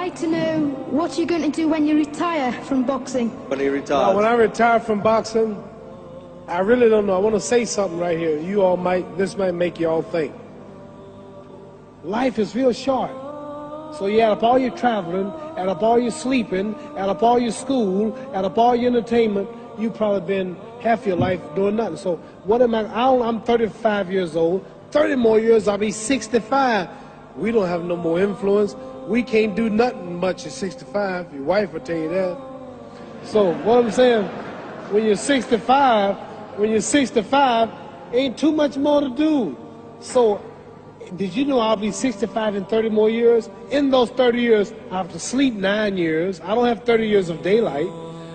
like to know what you're going to do when you retire from boxing. When he retires? When I retire from boxing, I really don't know. I want to say something right here. You all this might make you all think. Life is real short. So you add up all your traveling, add up all your sleeping, add up all your school, add up all your entertainment, you've probably been half your life doing nothing. So what am I'm 35 years old. 30 more years, I'll be 65. We don't have no more influence. We can't do nothing much at 65. Your wife will tell you that. So what I'm saying, when you're 65, ain't too much more to do. So did you know I'll be 65 in 30 more years? In those 30 years, I have to sleep 9 years. I don't have 30 years of daylight.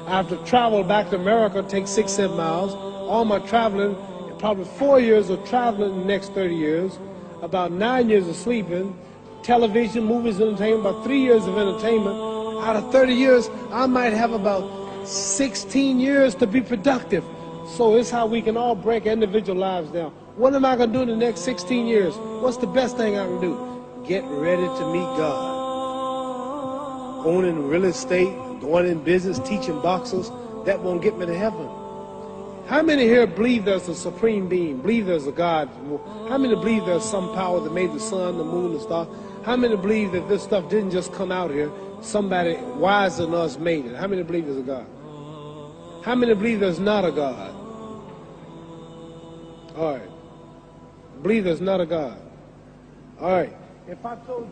I have to travel back to America, take 6-7 miles. All my traveling, probably 4 years of traveling in the next 30 years, about 9 years of sleeping, television, movies, entertainment, about 3 years of entertainment. Out of 30 years, I might have about 16 years to be productive. So it's how we can all break individual lives down. What am I going to do in the next 16 years? What's the best thing I can do? Get ready to meet God. Owning real estate, going in business, teaching boxers, that won't get me to heaven. How many here believe there's a supreme being, believe there's a God? How many believe there's some power that made the sun, the moon, the stars? How many believe that this stuff didn't just come out here? Somebody wiser than us made it. How many believe there's a God? How many believe there's not a God? All right. Believe there's not a God. All right. If I told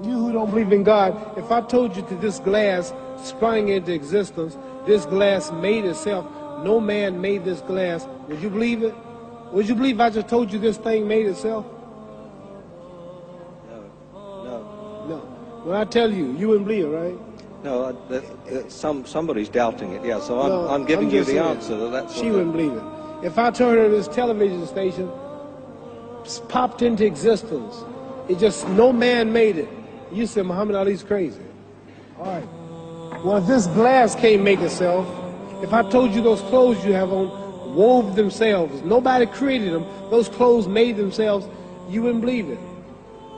you who don't believe in God, if I told you that this glass sprang into existence, this glass made itself, no man made this glass, would you believe it? Would you believe I just told you this thing made itself? No. When I tell you, you wouldn't believe it, right? No, somebody's doubting it, yeah, so I'm giving you the answer. She wouldn't believe it. If I told her this television station popped into existence, it just, no man made it, you said Muhammad Ali's crazy. All right. Well, if this glass can't make itself, if I told you those clothes you have on wove themselves, nobody created them, those clothes made themselves, you wouldn't believe it.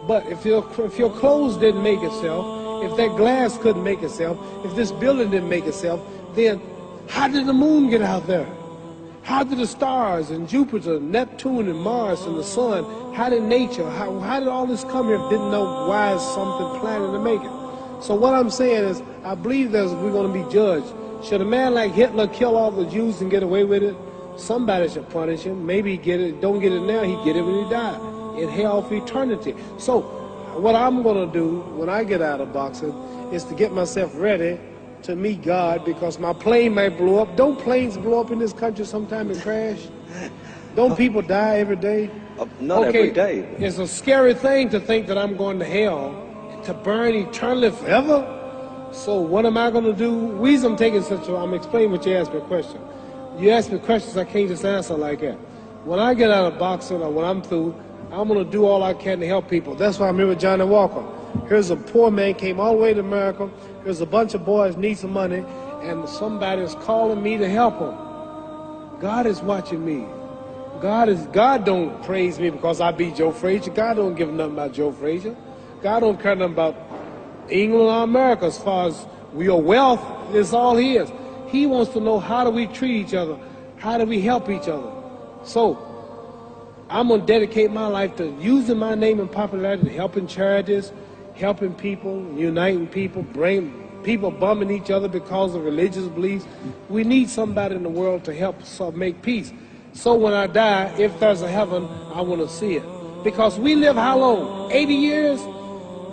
But if your clothes didn't make itself, if that glass couldn't make itself, if this building didn't make itself, then how did the moon get out there? How did the stars and Jupiter, Neptune and Mars and the sun, how did nature, how did all this come here? Didn't know why is something planning to make it. So what I'm saying is, I believe we're going to be judged. Should a man like Hitler kill all the Jews and get away with it? Somebody should punish him. Maybe he get it, don't get it now, he get it when he died. In hell for eternity. So what I'm going to do when I get out of boxing is to get myself ready to meet God, because my plane might blow up. Don't planes blow up in this country sometime and crash? Don't people die every day? Not every day. It's a scary thing to think that I'm going to hell to burn eternally forever. So what am I going to do? The reason I'm taking I'm explaining what you asked me a question. You ask me questions I can't just answer like that. When I get out of boxing or when I'm through, I'm going to do all I can to help people. That's why I'm here with Johnny Walker. Here's a poor man, came all the way to America. Here's a bunch of boys need some money, and somebody is calling me to help them. God is watching me. God don't praise me because I beat Joe Frazier. God don't give nothing about Joe Frazier. God don't care nothing about England or America as far as your wealth. It's all his. He wants to know, how do we treat each other? How do we help each other? So I'm going to dedicate my life to using my name and popularity, helping charities, helping people, uniting people, bring people bumming each other because of religious beliefs. We need somebody in the world to help make peace. So when I die, if there's a heaven, I want to see it. Because we live how long? 80 years?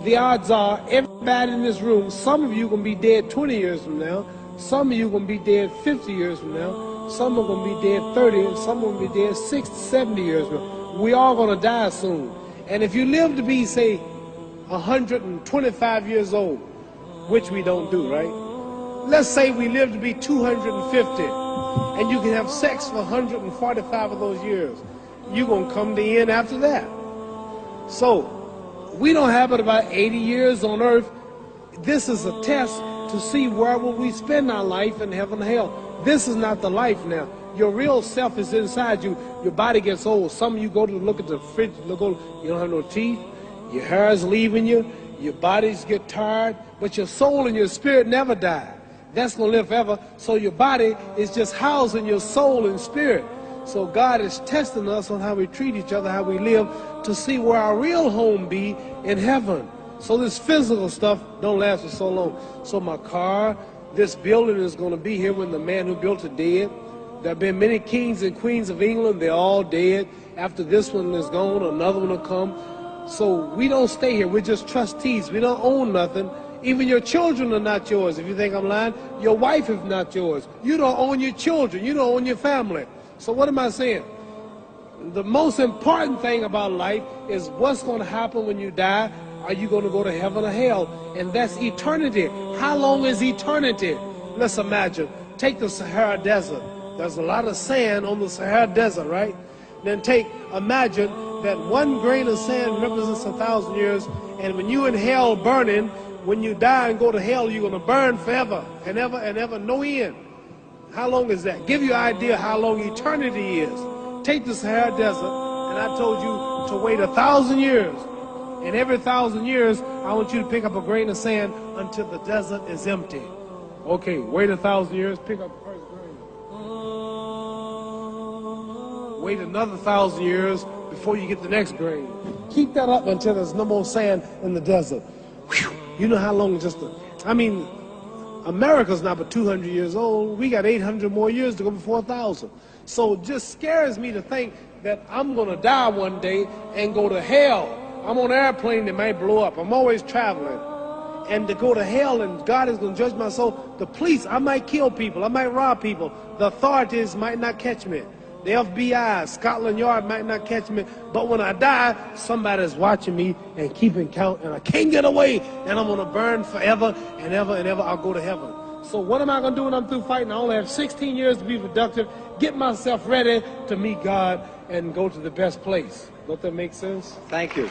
The odds are everybody in this room, some of you are going to be dead 20 years from now, some of you are going to be dead 50 years from now, some are going to be dead 30, and some are going to be dead 60, 70 years from now. We all going to die soon. And if you live to be, say, 125 years old, which we don't do, right? Let's say we live to be 250, and you can have sex for 145 of those years. You're going to come to the end after that. So we don't have it about 80 years on earth. This is a test to see where will we spend our life in heaven and hell. This is not the life now. Your real self is inside you. Your body gets old. Some of you go to look at the fridge, you don't have no teeth. Your hair is leaving you. Your bodies get tired, but your soul and your spirit never die. That's going to live forever. So your body is just housing your soul and spirit. So God is testing us on how we treat each other, how we live, to see where our real home be in heaven. So this physical stuff don't last for so long. So my car, this building is going to be here when the man who built it dead. There have been many kings and queens of England. They're all dead. After this one is gone, another one will come. So we don't stay here. We're just trustees. We don't own nothing. Even your children are not yours. If you think I'm lying, your wife is not yours. You don't own your children. You don't own your family. So what am I saying? The most important thing about life is what's going to happen when you die. Are you going to go to heaven or hell? And that's eternity. How long is eternity? Let's imagine. Take the Sahara Desert. There's a lot of sand on the Sahara Desert, right? Then imagine that one grain of sand represents 1,000 years, and when you in hell burning, when you die and go to hell, you're going to burn forever and ever, no end. How long is that? Give you an idea how long eternity is. Take the Sahara Desert, and I told you to wait 1,000 years. And every 1,000 years, I want you to pick up a grain of sand until the desert is empty. Okay, wait 1,000 years, pick up the first grain. Wait another 1,000 years before you get the next grain. Keep that up until there's no more sand in the desert. Whew. You know how long America's not but 200 years old. We got 800 more years to go before 1,000. So it just scares me to think that I'm going to die one day and go to hell. I'm on an airplane that might blow up. I'm always traveling. And to go to hell and God is going to judge my soul. The police, I might kill people. I might rob people. The authorities might not catch me. The FBI, Scotland Yard might not catch me. But when I die, somebody's watching me and keeping count. And I can't get away. And I'm going to burn forever and ever and ever. I'll go to heaven. So what am I going to do when I'm through fighting? I only have 16 years to be productive. Get myself ready to meet God and go to the best place. Don't that make sense? Thank you.